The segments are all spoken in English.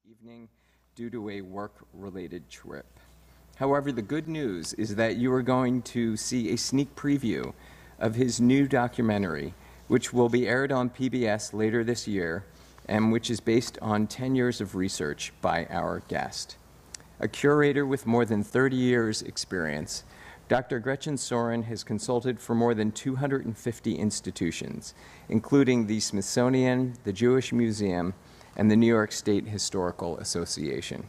evening due to a work-related trip. However, the good news is that you are going to see a sneak preview of his new documentary, which will be aired on PBS later this year, and which is based on 10 years of research by our guest. A curator with more than 30 years' experience, Dr. Gretchen Sorin has consulted for more than 250 institutions, including the Smithsonian, the Jewish Museum, and the New York State Historical Association.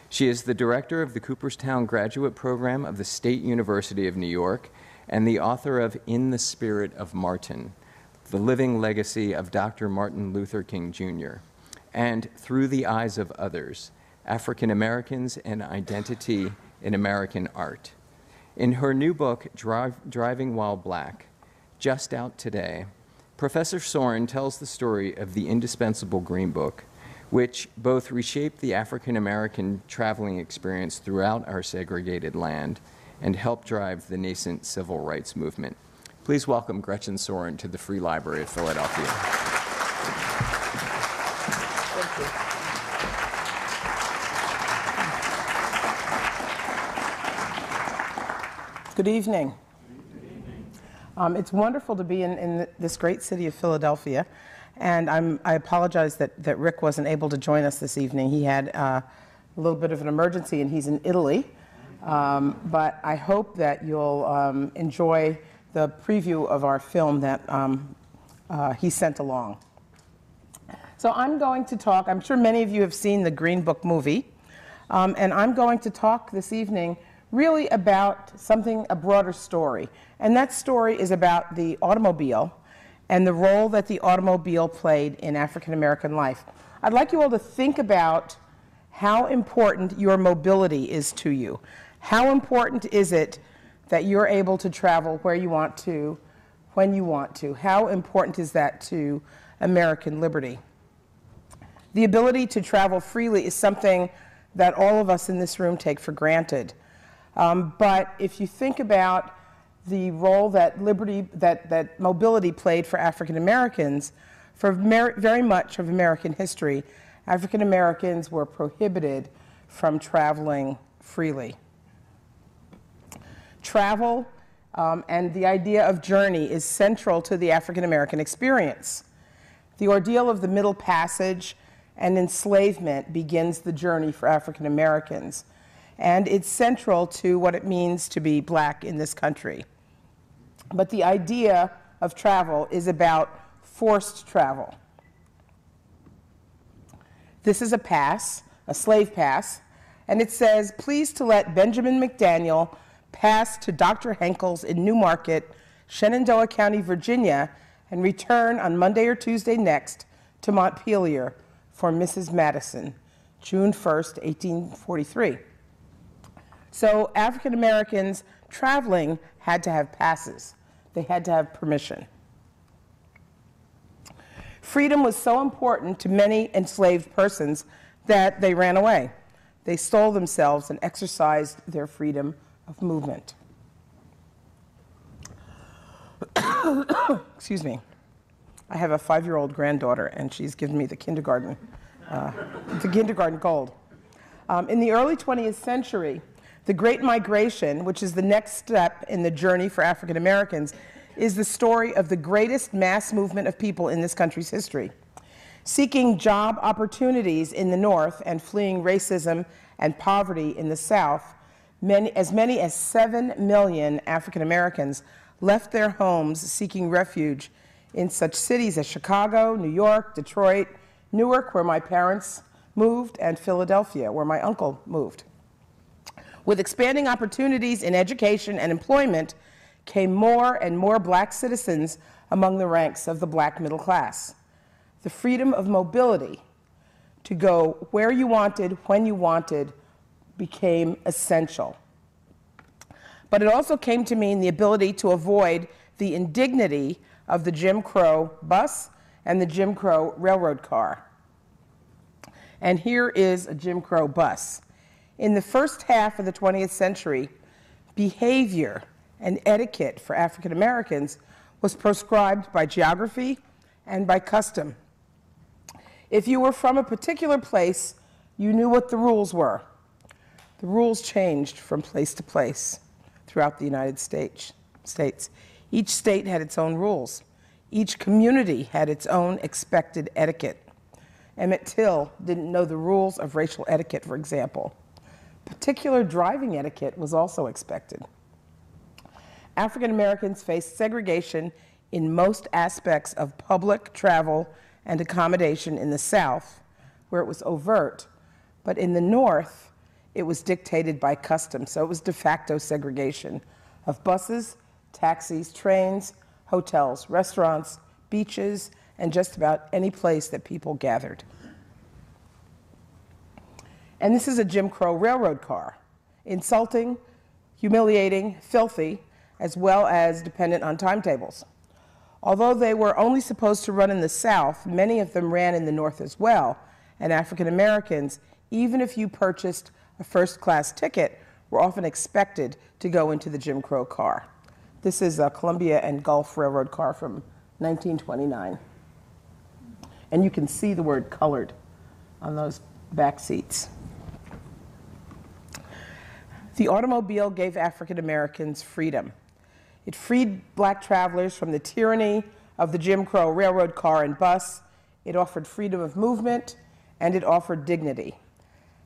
She is the director of the Cooperstown Graduate Program of the State University of New York and the author of In the Spirit of Martin, The Living Legacy of Dr. Martin Luther King Jr., and Through the Eyes of Others, African Americans and Identity in American Art. In her new book, Driving While Black, just out today, Professor Sorin tells the story of the indispensable Green Book, which both reshaped the African American traveling experience throughout our segregated land and helped drive the nascent civil rights movement. Please welcome Gretchen Sorin to the Free Library of Philadelphia. Thank you. Good evening. It's wonderful to be in this great city of Philadelphia, and I apologize that Rick wasn't able to join us this evening. He had a little bit of an emergency, and he's in Italy, but I hope that you'll enjoy the preview of our film that he sent along. So I'm going to talk, I'm sure many of you have seen the Green Book movie, and I'm going to talk this evening really about something, a broader story. And that story is about the automobile and the role that the automobile played in African American life. I'd like you all to think about how important your mobility is to you. How important is it that you're able to travel where you want to, when you want to? How important is that to American liberty? The ability to travel freely is something that all of us in this room take for granted. But if you think about the role that that mobility played for African Americans, for very much of American history, African Americans were prohibited from traveling freely. Travel and the idea of journey is central to the African American experience. The ordeal of the Middle Passage and enslavement begins the journey for African Americans, and it's central to what it means to be black in this country. But the idea of travel is about forced travel. This is a pass, a slave pass, and it says, "Please to let Benjamin McDaniel pass to Dr. Henkel's in Newmarket, Shenandoah County, Virginia, and return on Monday or Tuesday next to Montpelier for Mrs. Madison, June 1st, 1843. So African Americans traveling had to have passes. They had to have permission. Freedom was so important to many enslaved persons that they ran away. They stole themselves and exercised their freedom of movement. Excuse me. I have a 5-year-old granddaughter, and she's given me the kindergarten cold. In the early 20th century, the Great Migration, which is the next step in the journey for African Americans, is the story of the greatest mass movement of people in this country's history. Seeking job opportunities in the North and fleeing racism and poverty in the South, as many as 7 million African Americans left their homes seeking refuge in such cities as Chicago, New York, Detroit, Newark, where my parents moved, and Philadelphia, where my uncle moved. With expanding opportunities in education and employment came more and more black citizens among the ranks of the black middle class. The freedom of mobility to go where you wanted, when you wanted, became essential. But it also came to mean the ability to avoid the indignity of the Jim Crow bus and the Jim Crow railroad car. And here is a Jim Crow bus. In the first half of the 20th century, behavior and etiquette for African Americans was prescribed by geography and by custom. If you were from a particular place, you knew what the rules were. The rules changed from place to place throughout the United States. Each state had its own rules. Each community had its own expected etiquette. Emmett Till didn't know the rules of racial etiquette, for example. Particular driving etiquette was also expected. African Americans faced segregation in most aspects of public travel and accommodation in the South, where it was overt, but in the North, it was dictated by custom, so it was de facto segregation of buses, taxis, trains, hotels, restaurants, beaches, and just about any place that people gathered. And this is a Jim Crow railroad car, insulting, humiliating, filthy, as well as dependent on timetables. Although they were only supposed to run in the South, many of them ran in the North as well, and African Americans, even if you purchased a first-class ticket, were often expected to go into the Jim Crow car. This is a Columbia and Gulf Railroad car from 1929. And you can see the word colored on those back seats. The automobile gave African Americans freedom. It freed black travelers from the tyranny of the Jim Crow railroad car and bus. It offered freedom of movement, and it offered dignity.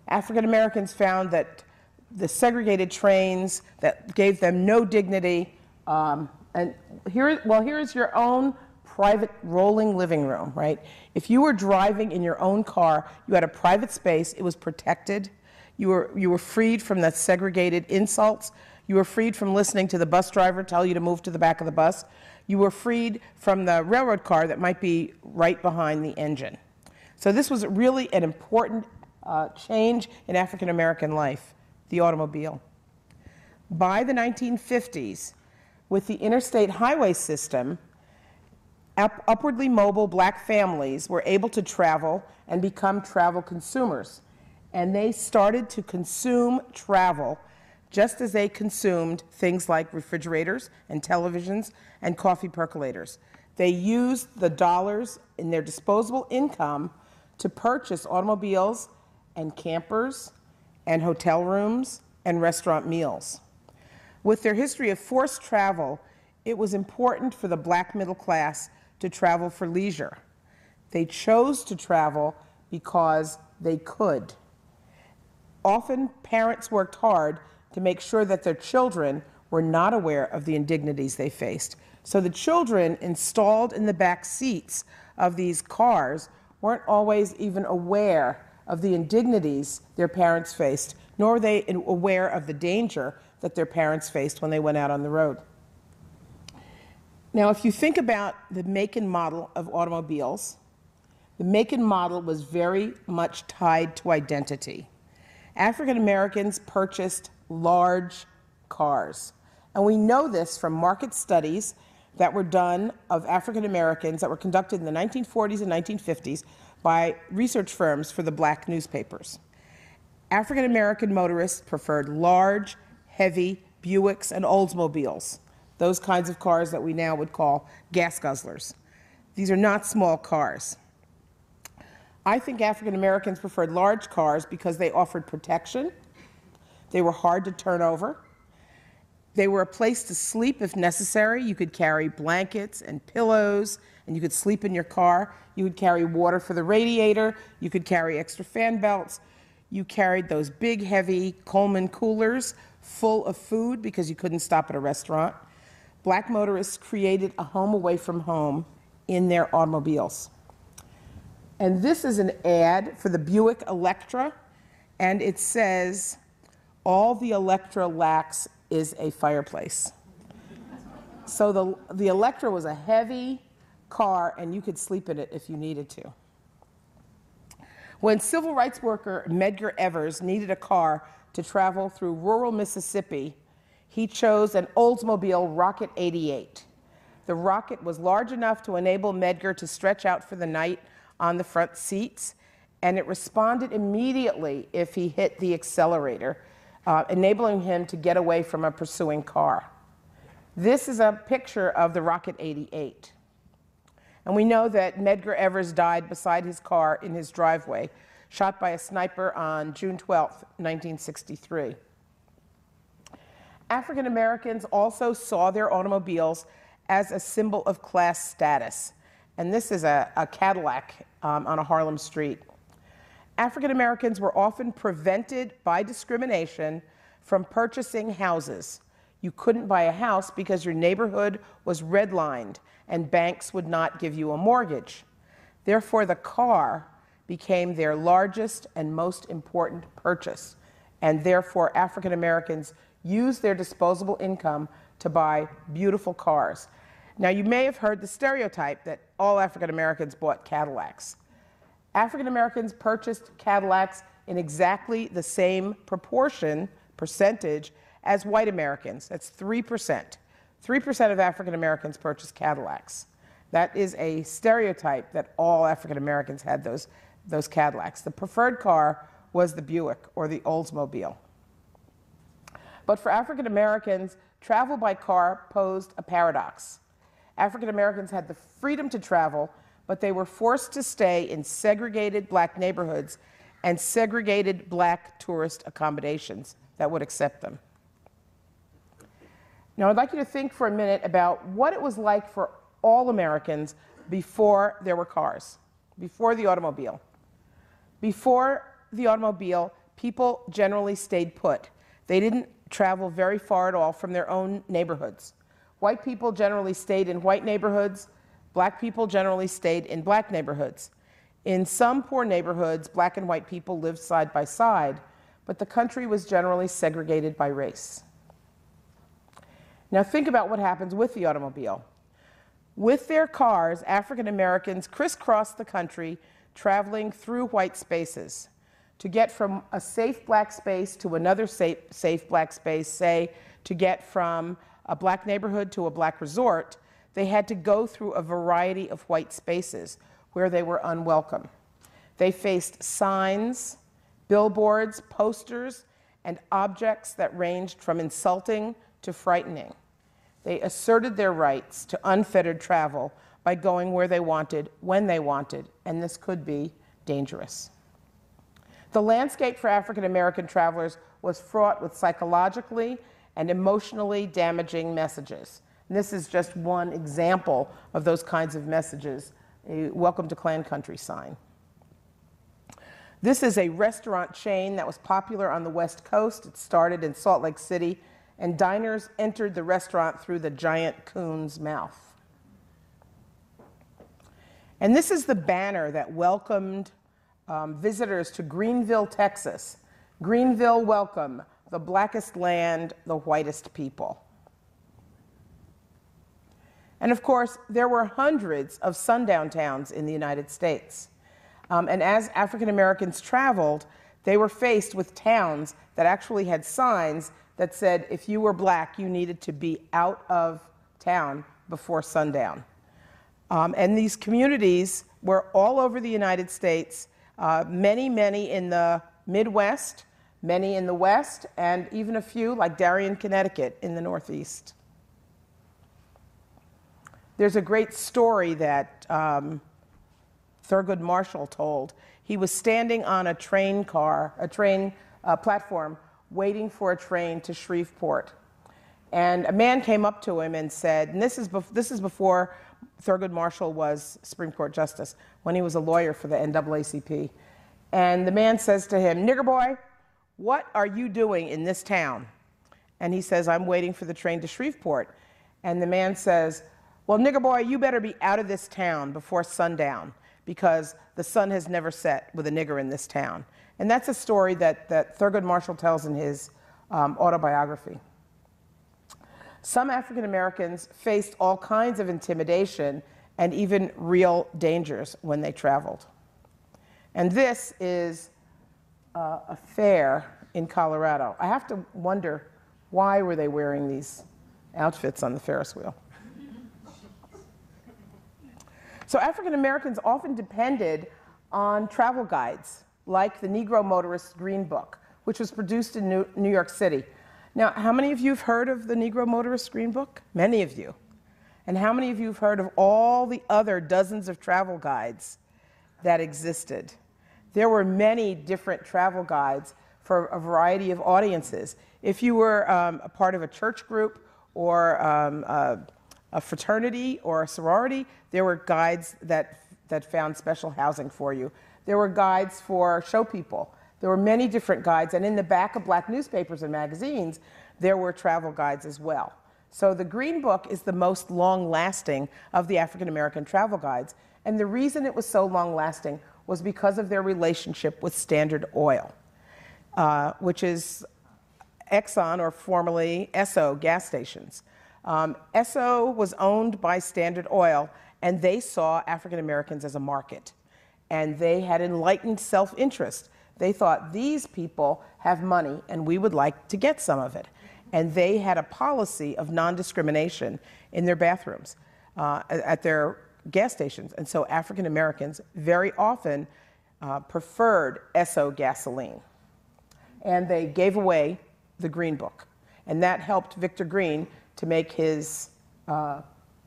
African Americans found that the segregated trains that gave them no dignity, and here's your own private rolling living room, right? If you were driving in your own car, you had a private space, it was protected, you were freed from the segregated insults, you were freed from listening to the bus driver tell you to move to the back of the bus, you were freed from the railroad car that might be right behind the engine. So this was really an important change in African American life, the automobile. By the 1950s, with the interstate highway system, upwardly mobile black families were able to travel and become travel consumers. And they started to consume travel just as they consumed things like refrigerators and televisions and coffee percolators. They used the dollars in their disposable income to purchase automobiles and campers and hotel rooms and restaurant meals. With their history of forced travel, it was important for the black middle class to travel for leisure. They chose to travel because they could. Often, parents worked hard to make sure that their children were not aware of the indignities they faced. So the children installed in the back seats of these cars weren't always even aware of the indignities their parents faced, nor were they aware of the danger that their parents faced when they went out on the road. Now, if you think about the make and model of automobiles, the make and model was very much tied to identity. African Americans purchased large cars. And we know this from market studies that were done of African Americans that were conducted in the 1940s and 1950s by research firms for the black newspapers. African American motorists preferred large, heavy Buicks and Oldsmobiles, those kinds of cars that we now would call gas guzzlers. These are not small cars. I think African Americans preferred large cars because they offered protection, they were hard to turn over, they were a place to sleep if necessary. You could carry blankets and pillows, and you could sleep in your car. You would carry water for the radiator. You could carry extra fan belts. You carried those big, heavy Coleman coolers full of food because you couldn't stop at a restaurant. Black motorists created a home away from home in their automobiles. And this is an ad for the Buick Electra, and it says, "All the Electra lacks is a fireplace." So the Electra was a heavy car, and you could sleep in it if you needed to. When civil rights worker Medgar Evers needed a car to travel through rural Mississippi, he chose an Oldsmobile Rocket 88. The Rocket was large enough to enable Medgar to stretch out for the night on the front seats, and it responded immediately if he hit the accelerator, enabling him to get away from a pursuing car. This is a picture of the Rocket 88. And we know that Medgar Evers died beside his car in his driveway. shot by a sniper on June 12, 1963. African Americans also saw their automobiles as a symbol of class status. And this is a Cadillac on a Harlem street. African Americans were often prevented by discrimination from purchasing houses. You couldn't buy a house because your neighborhood was redlined and banks would not give you a mortgage. Therefore, the car became their largest and most important purchase. And therefore, African Americans used their disposable income to buy beautiful cars. Now, you may have heard the stereotype that all African Americans bought Cadillacs. African Americans purchased Cadillacs in exactly the same percentage as white Americans. That's 3%. 3% of African Americans purchased Cadillacs. That is a stereotype that all African Americans had those Cadillacs. The preferred car was the Buick or the Oldsmobile. But for African Americans, travel by car posed a paradox. African Americans had the freedom to travel, but they were forced to stay in segregated black neighborhoods and segregated black tourist accommodations that would accept them. Now, I'd like you to think for a minute about what it was like for all Americans before there were cars, before the automobile. Before the automobile, people generally stayed put. They didn't travel very far at all from their own neighborhoods. White people generally stayed in white neighborhoods. Black people generally stayed in black neighborhoods. In some poor neighborhoods, black and white people lived side by side, but the country was generally segregated by race. Now think about what happens with the automobile. With their cars, African Americans crisscrossed the country, traveling through white spaces. To get from a safe black space to another safe black space, say, to get from a black neighborhood to a black resort, they had to go through a variety of white spaces where they were unwelcome. They faced signs, billboards, posters, and objects that ranged from insulting to frightening. They asserted their rights to unfettered travel by going where they wanted, when they wanted, and this could be dangerous. The landscape for African American travelers was fraught with psychologically and emotionally damaging messages. And this is just one example of those kinds of messages, a welcome to Klan country sign. This is a restaurant chain that was popular on the West Coast. It started in Salt Lake City, and diners entered the restaurant through the giant coon's mouth. And this is the banner that welcomed visitors to Greenville, Texas. Greenville, welcome, the blackest land, the whitest people. And of course, there were hundreds of sundown towns in the United States. And as African Americans traveled, they were faced with towns that actually had signs that said if you were black, you needed to be out of town before sundown. And these communities were all over the United States, many in the Midwest, many in the West, and even a few, like Darien, Connecticut, in the Northeast. There's a great story that Thurgood Marshall told. He was standing on a train platform, waiting for a train to Shreveport. And a man came up to him and said, and this is before Thurgood Marshall was Supreme Court Justice, when he was a lawyer for the NAACP. And the man says to him, "Nigger boy, what are you doing in this town?" And he says, "I'm waiting for the train to Shreveport." And the man says, "Well, nigger boy, you better be out of this town before sundown, because the sun has never set with a nigger in this town." And that's a story that Thurgood Marshall tells in his autobiography. Some African Americans faced all kinds of intimidation and even real dangers when they traveled. And this is a fair in Colorado. I have to wonder, why were they wearing these outfits on the Ferris wheel? So African Americans often depended on travel guides, like the Negro Motorist's Green Book, which was produced in New York City. Now, how many of you have heard of the Negro Motorist's Green Book? Many of you. And how many of you have heard of all the other dozens of travel guides that existed? there were many different travel guides for a variety of audiences. If you were a part of a church group or a fraternity or a sorority, there were guides that found special housing for you. There were guides for show people. There were many different guides, and in the back of black newspapers and magazines, there were travel guides as well. So the Green Book is the most long-lasting of the African American travel guides, and the reason it was so long-lasting was because of their relationship with Standard Oil, which is Exxon, or formerly Esso, gas stations. Esso was owned by Standard Oil, and they saw African Americans as a market. And they had enlightened self-interest. They thought, these people have money, and we would like to get some of it. And they had a policy of non-discrimination in their bathrooms, at their gas stations. And so African Americans very often preferred Esso gasoline. And they gave away the Green Book. And that helped Victor Green to make his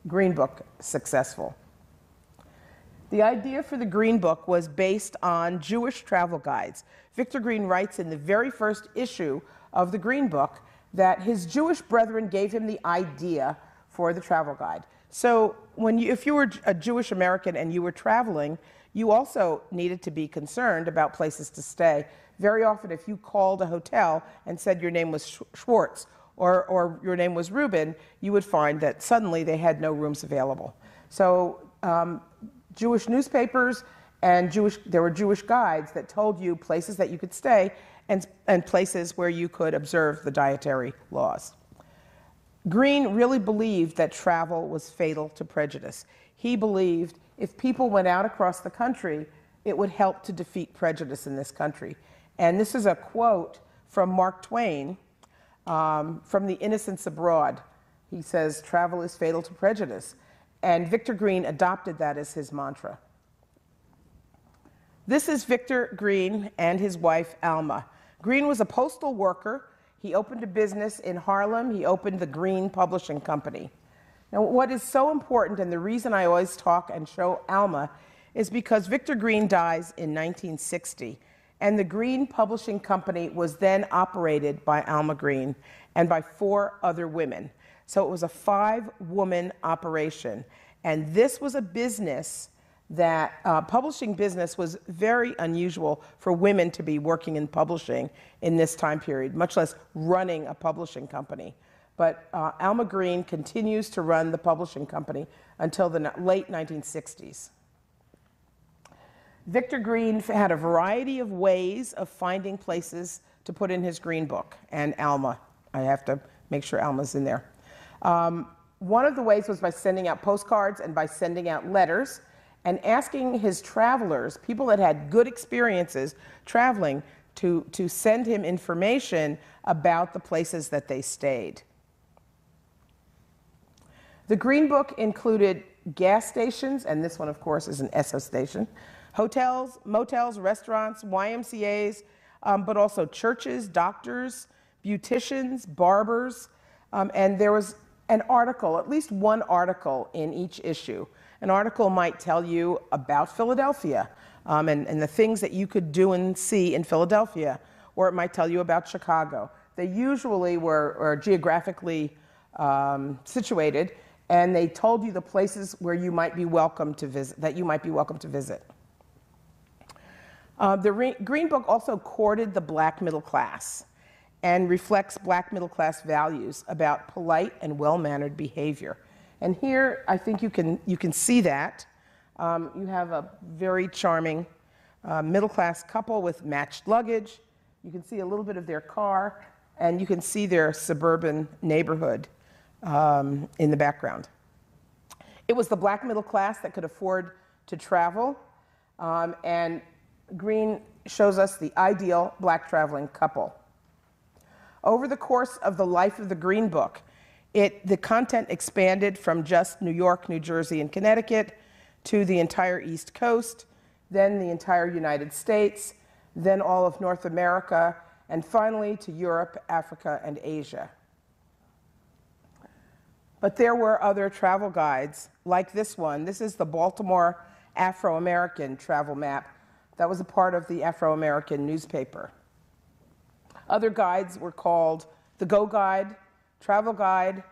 Green Book successful. The idea for the Green Book was based on Jewish travel guides. Victor Green writes in the very first issue of the Green Book that his Jewish brethren gave him the idea for the travel guide. So if you were a Jewish American and you were traveling, you also needed to be concerned about places to stay. Very often, if you called a hotel and said your name was Schwartz or your name was Rubin, you would find that suddenly they had no rooms available. So Jewish newspapers and there were Jewish guides that told you places that you could stay and places where you could observe the dietary laws. Green really believed that travel was fatal to prejudice. He believed if people went out across the country, it would help to defeat prejudice in this country. And this is a quote from Mark Twain from The Innocents Abroad. He says, "Travel is fatal to prejudice." And Victor Green adopted that as his mantra. This is Victor Green and his wife, Alma. Green was a postal worker. He opened a business in Harlem. He opened the Green Publishing Company. Now, what is so important, and the reason I always talk and show Alma, is because Victor Green dies in 1960, and the Green Publishing Company was then operated by Alma Green and by 4 other women. So it was a 5-woman operation. And this was a business that, publishing business was very unusual for women to be working in publishing in this time period, much less running a publishing company. But Alma Green continues to run the publishing company until the late 1960s. Victor Green had a variety of ways of finding places to put in his Green Book, and Alma. I have to make sure Alma's in there. One of the ways was by sending out postcards and by sending out letters and asking his travelers, people that had good experiences traveling, to send him information about the places that they stayed. The Green Book included gas stations, and this one, of course, is an Esso station, hotels, motels, restaurants, YMCAs, but also churches, doctors, beauticians, barbers, and there was an article, at least one article in each issue. An article might tell you about Philadelphia and the things that you could do and see in Philadelphia, or it might tell you about Chicago. They usually were geographically situated, and they told you the places where you might be welcome to visit, that you might be welcome to visit. The Green Book also courted the black middle class and reflects black middle class values about polite and well-mannered behavior. And here, I think you can see that. You have a very charming middle class couple with matched luggage. You can see a little bit of their car, and you can see their suburban neighborhood in the background. It was the black middle class that could afford to travel, and Green shows us the ideal black traveling couple. Over the course of the life of the Green Book, the content expanded from just New York, New Jersey, and Connecticut to the entire East Coast, then the entire United States, then all of North America, and finally to Europe, Africa, and Asia. But there were other travel guides like this one. This is the Baltimore Afro-American travel map That was a part of the Afro-American newspaper. Other guides were called the Go Guide, Travel Guide,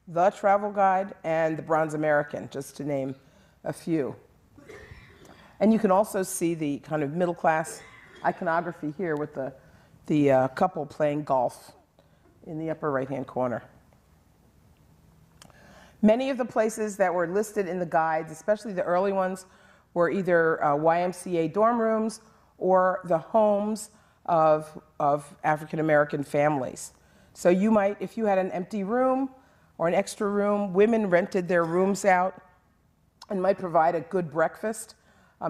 the Travel Guide, and the Bronze American, just to name a few. And you can also see the kind of middle-class iconography here with the couple playing golf in the upper right-hand corner. Many of the places that were listed in the guides, especially the early ones, were either YMCA dorm rooms or the homes of African-American families. So you might, if you had an empty room or an extra room, women rented their rooms out and might provide a good breakfast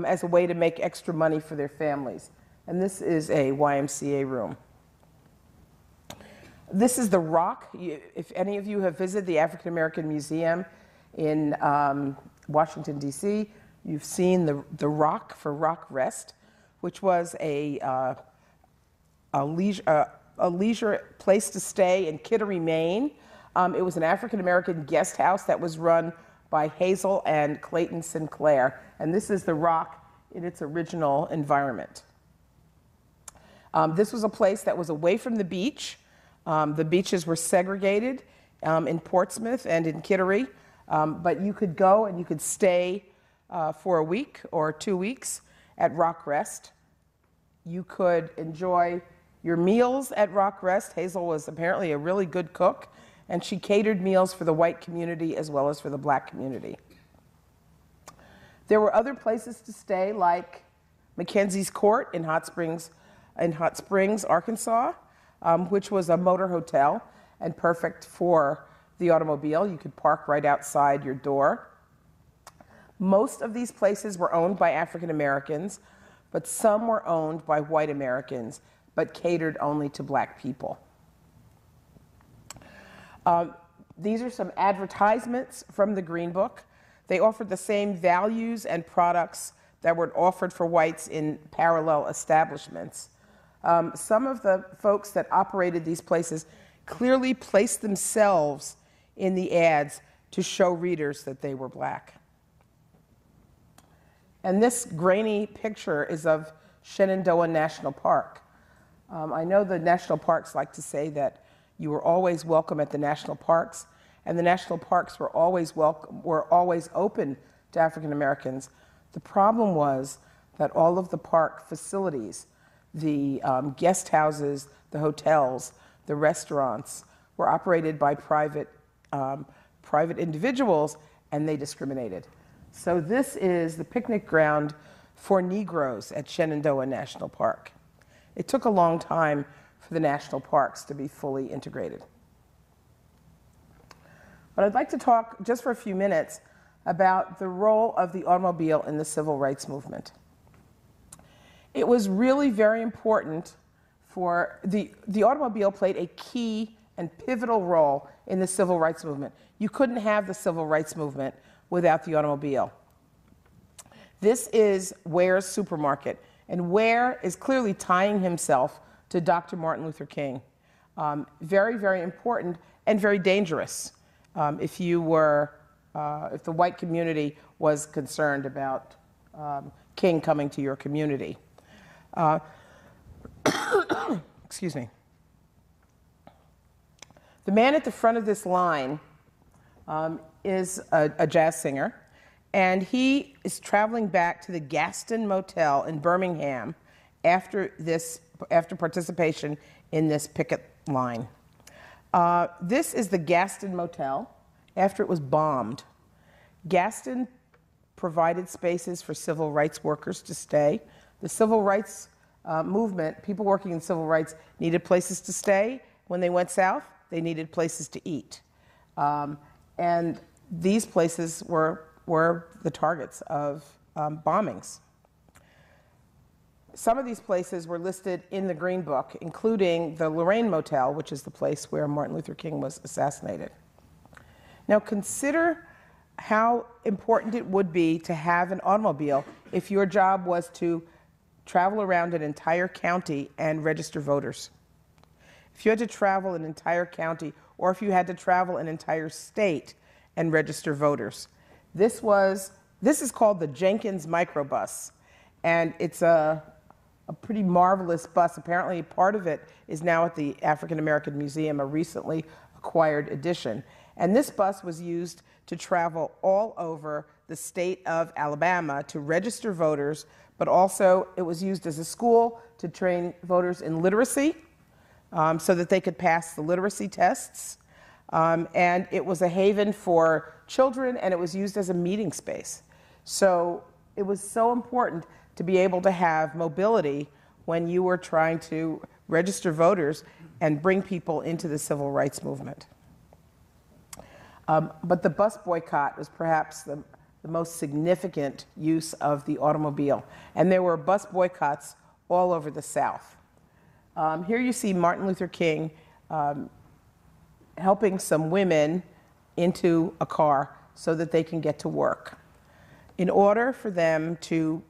as a way to make extra money for their families. And this is a YMCA room. This is the Rock. If any of you have visited the African American Museum in Washington, D.C., you've seen the Rock for Rock Rest, which was a leisure place to stay in Kittery, Maine. It was an African American guest house that was run by Hazel and Clayton Sinclair. And this is the Rock in its original environment. This was a place that was away from the beach. The beaches were segregated in Portsmouth and in Kittery, but you could go and you could stay for a week or 2 weeks at Rock Rest. You could enjoy your meals at Rock Rest. Hazel was apparently a really good cook, and she catered meals for the white community as well as for the black community. There were other places to stay, like Mackenzie's Court in Hot Springs, Arkansas, which was a motor hotel and perfect for the automobile. You could park right outside your door. Most of these places were owned by African Americans, but some were owned by white Americans, but catered only to black people. These are some advertisements from the Green Book. They offered the same values and products that were offered for whites in parallel establishments. Some of the folks that operated these places clearly placed themselves in the ads to show readers that they were black. And this grainy picture is of Shenandoah National Park. I know the national parks like to say that you were always welcome at the national parks, and the national parks were always open to African Americans. The problem was that all of the park facilities, the guest houses, the hotels, the restaurants, were operated by private individuals, and they discriminated. So this is the picnic ground for Negroes at Shenandoah National Park. It took a long time for the national parks to be fully integrated. But I'd like to talk just for a few minutes about the role of the automobile in the civil rights movement. It was really very important for the automobile played a key and pivotal role in the civil rights movement. You couldn't have the civil rights movement without the automobile. This is Ware's supermarket, and Ware is clearly tying himself to Dr. Martin Luther King. Very, very important and very dangerous if the white community was concerned about King coming to your community. Excuse me. The man at the front of this line is a jazz singer, and he is traveling back to the Gaston Motel in Birmingham after participation in this picket line. This is the Gaston Motel after it was bombed. Gaston provided spaces for civil rights workers to stay. The civil rights movement, people working in civil rights, needed places to stay. When they went south, they needed places to eat. And these places were the targets of bombings. Some of these places were listed in the Green Book, including the Lorraine Motel, which is the place where Martin Luther King was assassinated. Now consider how important it would be to have an automobile if your job was to travel around an entire county and register voters. If you had to travel an entire county, or if you had to travel an entire state and register voters. This is called the Jenkins microbus, and it's a a pretty marvelous bus. Apparently, part of it is now at the African American Museum, a recently acquired edition. And this bus was used to travel all over the state of Alabama to register voters, but also it was used as a school to train voters in literacy so that they could pass the literacy tests. And it was a haven for children, and it was used as a meeting space. So it was so important to be able to have mobility when you were trying to register voters and bring people into the civil rights movement. But the bus boycott was perhaps the most significant use of the automobile. And there were bus boycotts all over the South. Here you see Martin Luther King helping some women into a car so that they can get to work. In order for them to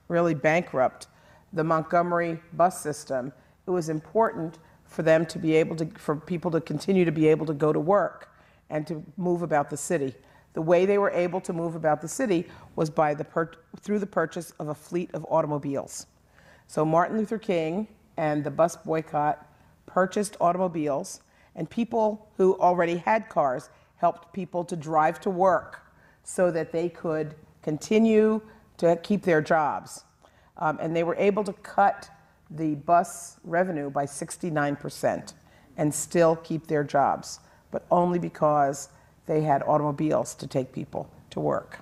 really bankrupt the Montgomery bus system, it was important for them to be able to, for people to continue to be able to go to work and to move about the city. The way they were able to move about the city was by through the purchase of a fleet of automobiles. So Martin Luther King and the bus boycott purchased automobiles, and people who already had cars helped people to drive to work so that they could continue to keep their jobs. And they were able to cut the bus revenue by 69% and still keep their jobs, but only because they had automobiles to take people to work.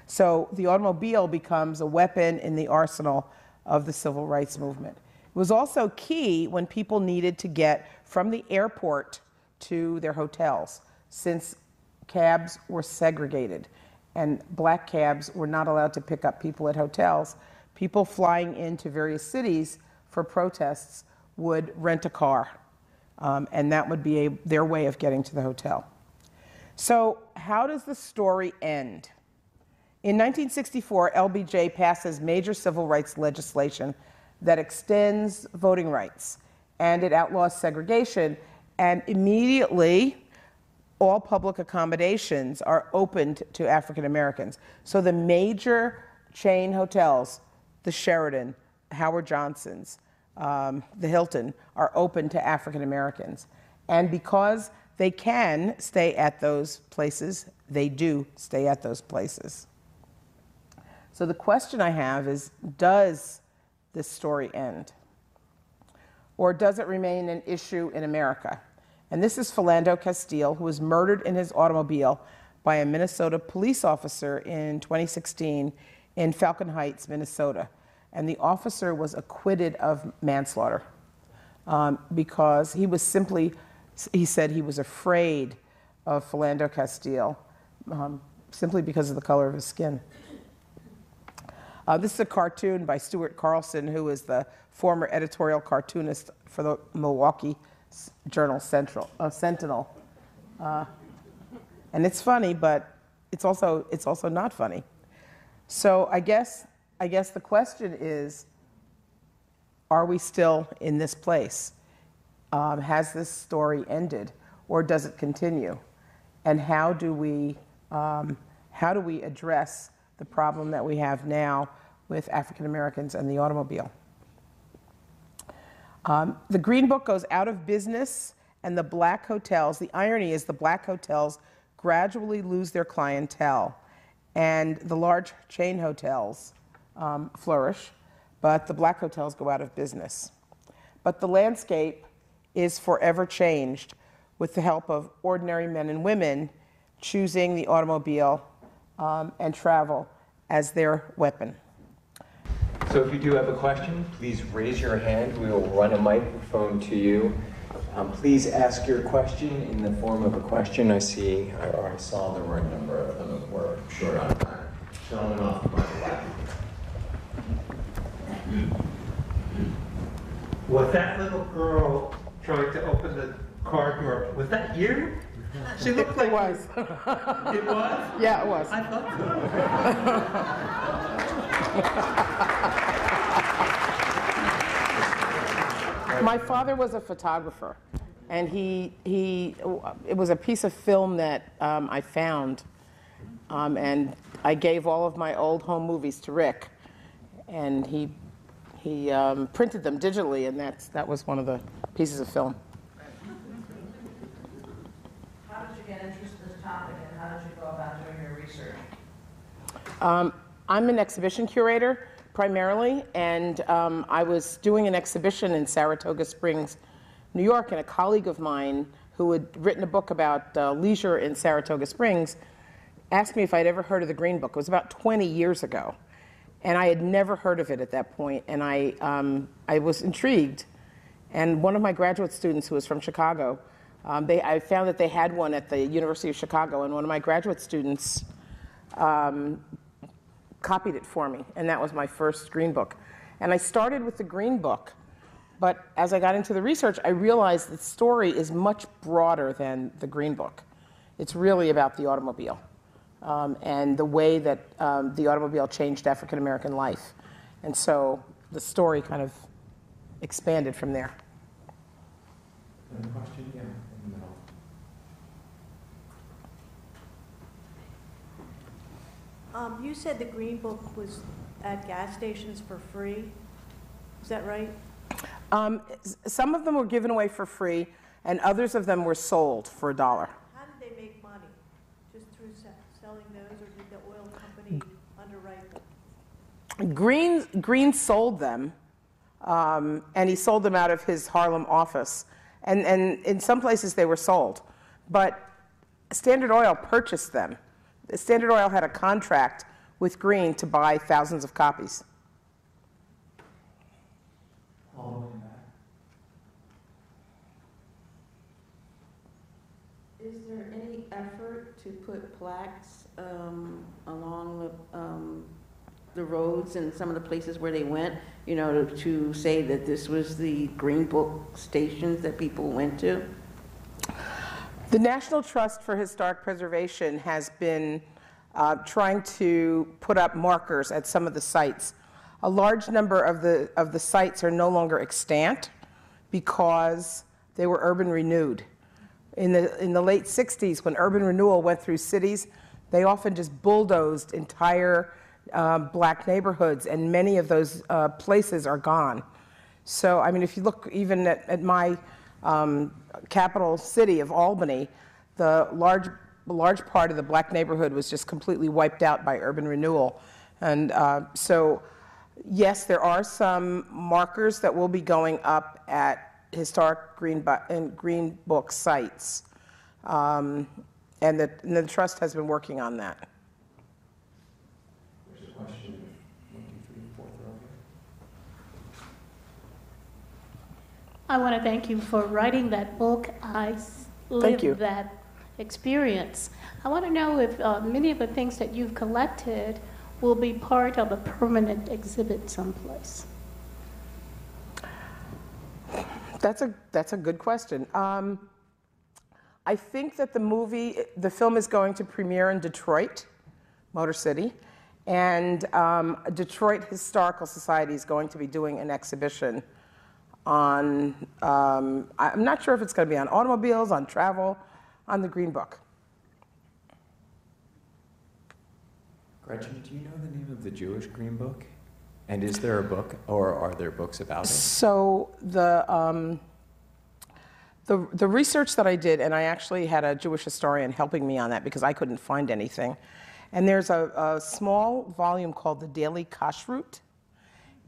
So the automobile becomes a weapon in the arsenal of the civil rights movement. It was also key when people needed to get from the airport to their hotels, since cabs were segregated and black cabs were not allowed to pick up people at hotels. People flying into various cities for protests would rent a car, and that would be their way of getting to the hotel. So how does the story end? In 1964, LBJ passes major civil rights legislation that extends voting rights, and it outlaws segregation, and immediately all public accommodations are opened to African Americans. So the major chain hotels, the Sheraton, Howard Johnson's, the Hilton, are open to African Americans. And because they can stay at those places, they do stay at those places. So the question I have is, does this story end? Or does it remain an issue in America? And this is Philando Castile, who was murdered in his automobile by a Minnesota police officer in 2016 in Falcon Heights, Minnesota. And the officer was acquitted of manslaughter because he was simply, he said he was afraid of Philando Castile simply because of the color of his skin. This is a cartoon by Stuart Carlson, who is the former editorial cartoonist for the Milwaukee Journal Sentinel. And it's funny, but it's also not funny. So I guess the question is, are we still in this place? Has this story ended, or does it continue? And how do we address the problem that we have now with African Americans and the automobile? The Green Book goes out of business, and the black hotels, the irony is the black hotels gradually lose their clientele, and the large chain hotels flourish, but the black hotels go out of business. But the landscape is forever changed with the help of ordinary men and women choosing the automobile and travel as their weapon. So if you do have a question, please raise your hand. We will run a microphone to you. Please ask your question in the form of a question. I saw there were a number of them. We're short on time. Gentlemen off to my left. Was that little girl trying to open the car door, was that you? She looked like it was. It was? Yeah, it was. I thought so. My father was a photographer, and it was a piece of film that I found, and I gave all of my old home movies to Rick, and he He printed them digitally, and that was one of the pieces of film. How did you get interested in this topic, and how did you go about doing your research? I'm an exhibition curator primarily, and I was doing an exhibition in Saratoga Springs, New York, and a colleague of mine who had written a book about leisure in Saratoga Springs asked me if I'd ever heard of the Green Book. It was about 20 years ago, and I had never heard of it at that point, and I was intrigued. And one of my graduate students who was from Chicago, I found that they had one at the University of Chicago, and one of my graduate students copied it for me, and that was my first Green Book. And I started with the Green Book, but as I got into the research, I realized the story is much broader than the Green Book. It's really about the automobile and the way that the automobile changed African American life. And so the story kind of expanded from there. Another question? Yeah, in the middle. You said the Green Book was at gas stations for free. Is that right? Some of them were given away for free, and others of them were sold for $1. How did they make money? Just through selling those, or did the oil company underwrite them? Green sold them, and he sold them out of his Harlem office. And in some places they were sold. But Standard Oil purchased them. Standard Oil had a contract with Green to buy thousands of copies. Is there any effort to put plaques along the roads and some of the places where they went, you know, to say that this was the Green Book stations that people went to? The National Trust for Historic Preservation has been trying to put up markers at some of the sites. A large number of the sites are no longer extant because they were urban renewed. In the late 60s, when urban renewal went through cities, they often just bulldozed entire black neighborhoods, and many of those places are gone. So, I mean, if you look even at my capital city of Albany, the large part of the black neighborhood was just completely wiped out by urban renewal. And so, yes, there are some markers that will be going up at historic Green Book sites. And the Trust has been working on that. There's a question. 1, 2, 3, 4th row here. I want to thank you for writing that book. I lived that experience. I want to know if many of the things that you've collected will be part of a permanent exhibit someplace. That's a good question. I think that the film is going to premiere in Detroit, Motor City, and Detroit Historical Society is going to be doing an exhibition on, I'm not sure if it's going to be on automobiles, on travel, on the Green Book. Gretchen, do you know the name of the Jewish Green Book? And is there a book, or are there books about it? So the research that I did, and I actually had a Jewish historian helping me on that because I couldn't find anything. And there's a small volume called the Daily Kashrut,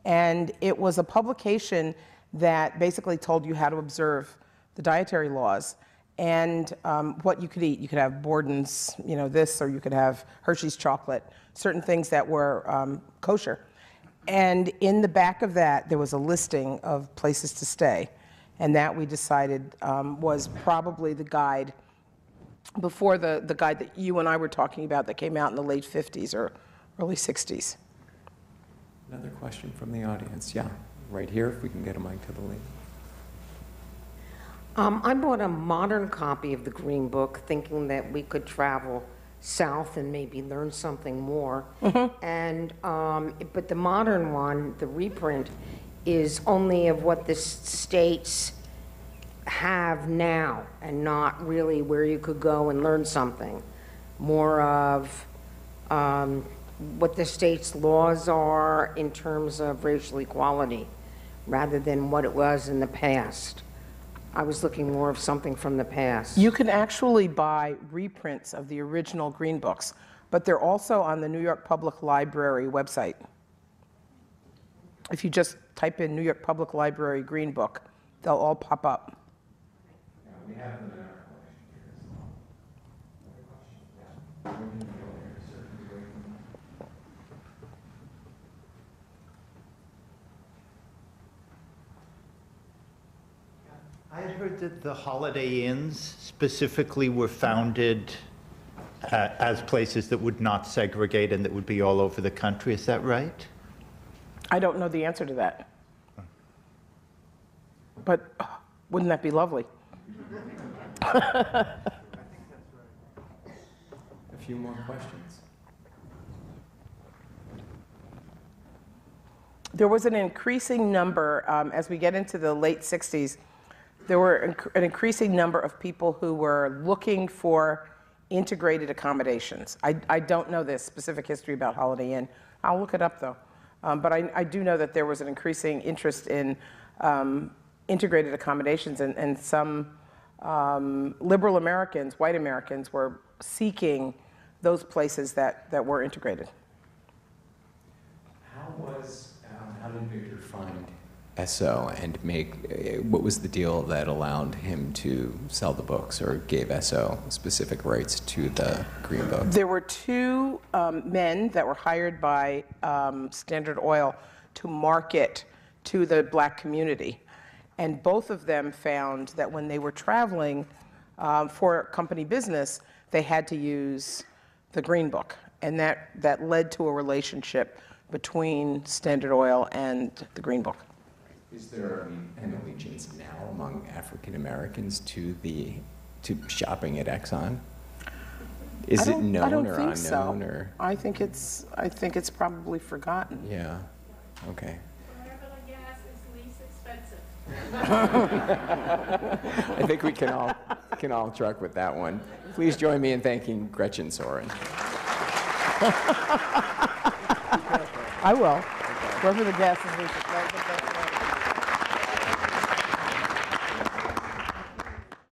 and it was a publication that basically told you how to observe the dietary laws and what you could eat. You could have Borden's, you know, this, or you could have Hershey's chocolate, certain things that were kosher. And in the back of that, there was a listing of places to stay. And that we decided was probably the guide before the guide that you and I were talking about that came out in the late 50s or early 60s. Another question from the audience. Yeah, right here, if we can get a mic to the lady. I bought a modern copy of the Green Book thinking that we could travel south and maybe learn something more. Mm-hmm. And but the modern one, the reprint, is only of what the states have now and not really where you could go and learn something. More of what the state's laws are in terms of racial equality, rather than what it was in the past. I was looking more of something from the past. You can actually buy reprints of the original Green Books, but they're also on the New York Public Library website. If you just type in New York Public Library Green Book, they'll all pop up. We have them in our collection here as well. I had heard that the Holiday Inns specifically were founded as places that would not segregate and that would be all over the country. Is that right? I don't know the answer to that. But wouldn't that be lovely? A few more questions. There was an increasing number, as we get into the late 60s, there were an increasing number of people who were looking for integrated accommodations. I don't know the specific history about Holiday Inn. I'll look it up, though. But I do know that there was an increasing interest in integrated accommodations, and some liberal Americans, white Americans, were seeking those places that were integrated. How did Victor find SO and what was the deal that allowed him to sell the books or gave SO specific rights to the Green Book? There were two men that were hired by Standard Oil to market to the black community. And both of them found that when they were traveling for company business, they had to use the Green Book. And that led to a relationship between Standard Oil and the Green Book. Is there an allegiance now among African Americans to shopping at Exxon? Is it known or unknown? So. Or? I think it's probably forgotten. Yeah. Okay. Wherever the gas is least expensive. I think we can all truck with that one. Please join me in thanking Gretchen Sorin. I will. Wherever the gas is least expensive.